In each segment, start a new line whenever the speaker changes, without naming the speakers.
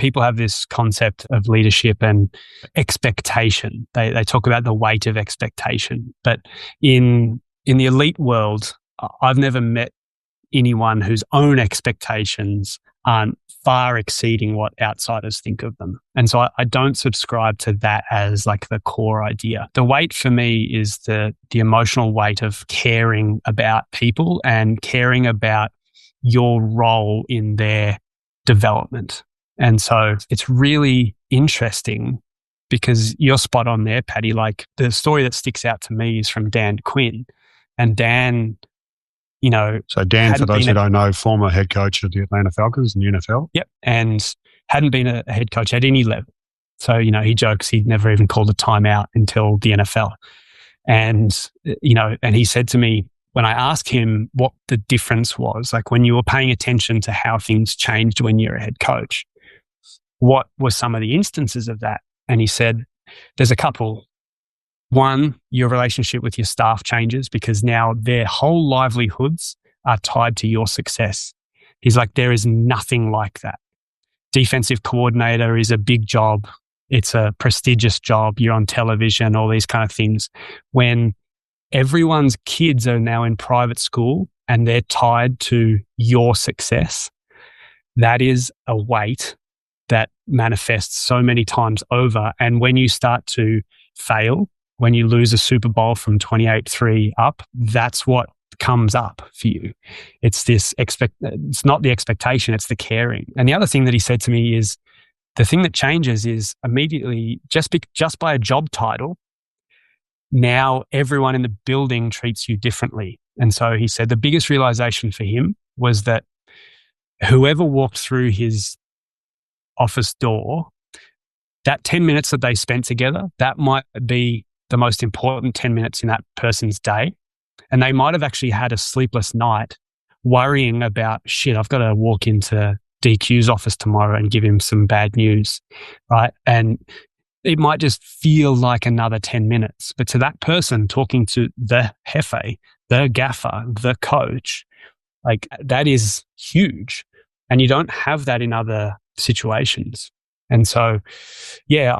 people have this concept of leadership and expectation. They talk about the weight of expectation. But in the elite world, I've never met anyone whose own expectations aren't far exceeding what outsiders think of them. And so I don't subscribe to that as like the core idea. The weight for me is the emotional weight of caring about people and caring about your role in their development. And so it's really interesting because you're spot on there, Paddy. Like the story that sticks out to me is from Dan Quinn. And Dan,
So Dan, for those who don't know, former head coach of the Atlanta Falcons in the NFL.
Yep. And hadn't been a head coach at any level. So, he jokes he'd never even called a timeout until the NFL. And, and he said to me, when I asked him what the difference was, like when you were paying attention to how things changed when you're a head coach, what were some of the instances of that? And he said, there's a couple. One, your relationship with your staff changes because now their whole livelihoods are tied to your success. He's like, there is nothing like that. Defensive coordinator is a big job. It's a prestigious job. You're on television, all these kind of things. When everyone's kids are now in private school and they're tied to your success, that is a weight that manifests so many times over. And when you start to fail, when you lose a Super Bowl from 28-3 up, that's what comes up for you. It's it's not the expectation, it's the caring. And the other thing that he said to me is the thing that changes is immediately just by a job title, now everyone in the building treats you differently. And so he said the biggest realization for him was that whoever walked through his office door, that 10 minutes that they spent together, that might be the most important 10 minutes in that person's day. And they might have actually had a sleepless night worrying about, shit, I've got to walk into DQ's office tomorrow and give him some bad news, right? And it might just feel like another 10 minutes. But to that person talking to the jefe, the gaffer, the coach, like that is huge. And you don't have that in other situations. And so, yeah,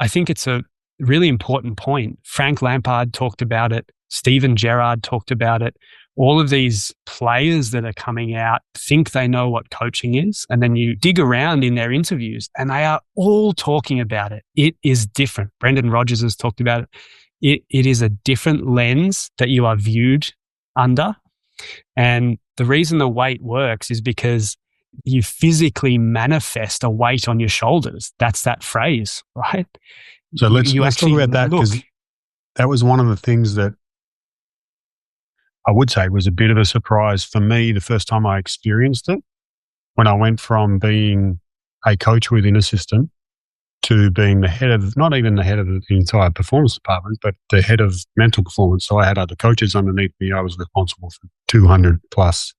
I think it's a really important point. Frank Lampard talked about it. Steven Gerrard talked about it. All of these players that are coming out think they know what coaching is. And then you dig around in their interviews and they are all talking about it. It is different. Brendan Rodgers has talked about it. It is a different lens that you are viewed under. And the reason the weight works is because you physically manifest a weight on your shoulders. That's that phrase, right?
So let's talk about that, because that was one of the things that I would say was a bit of a surprise for me the first time I experienced it, when I went from being a coach within a system to being the head of, not even the head of the entire performance department, but the head of mental performance. So I had other coaches underneath me. I was responsible for 200 plus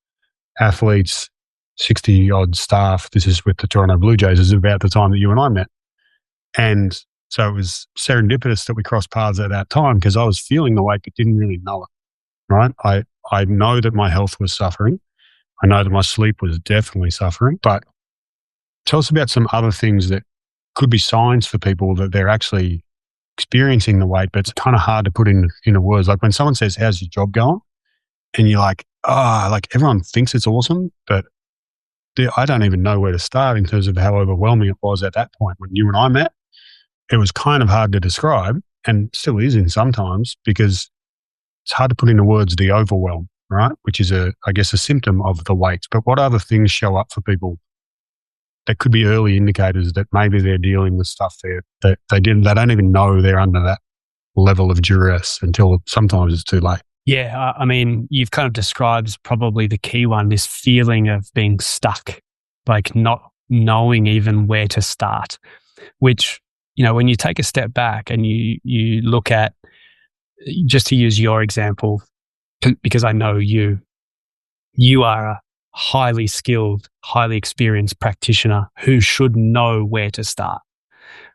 athletes, 60 odd staff. This is with the Toronto Blue Jays. This is about the time that you and I met. And so it was serendipitous that we crossed paths at that time, because I was feeling the weight but didn't really know it, right? I know that my health was suffering. I know that my sleep was definitely suffering. But tell us about some other things that could be signs for people that they're actually experiencing the weight, but it's kind of hard to put into words. Like when someone says, how's your job going? And you're like, like everyone thinks it's awesome, but I don't even know where to start in terms of how overwhelming it was at that point. When you and I met, it was kind of hard to describe, and still is in sometimes, because it's hard to put into words the overwhelm, right? Which is I guess a symptom of the weight. But what other things show up for people that could be early indicators that maybe they're dealing with stuff that they don't even know they're under that level of duress until sometimes it's too late?
Yeah, I mean, you've kind of described probably the key one, this feeling of being stuck, like not knowing even where to start, which, when you take a step back and you look at, just to use your example, because I know you are a highly skilled, highly experienced practitioner who should know where to start,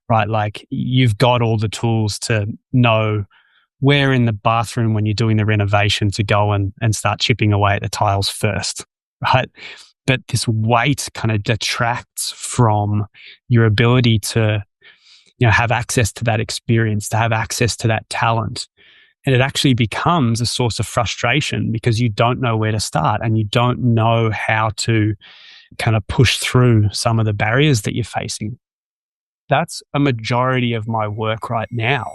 right? Like you've got all the tools to know where in the bathroom when you're doing the renovation to go and start chipping away at the tiles first, right? but this weight kind of detracts from your ability to, have access to that experience, to have access to that talent. And it actually becomes a source of frustration because you don't know where to start and you don't know how to kind of push through some of the barriers that you're facing. That's a majority of my work right now.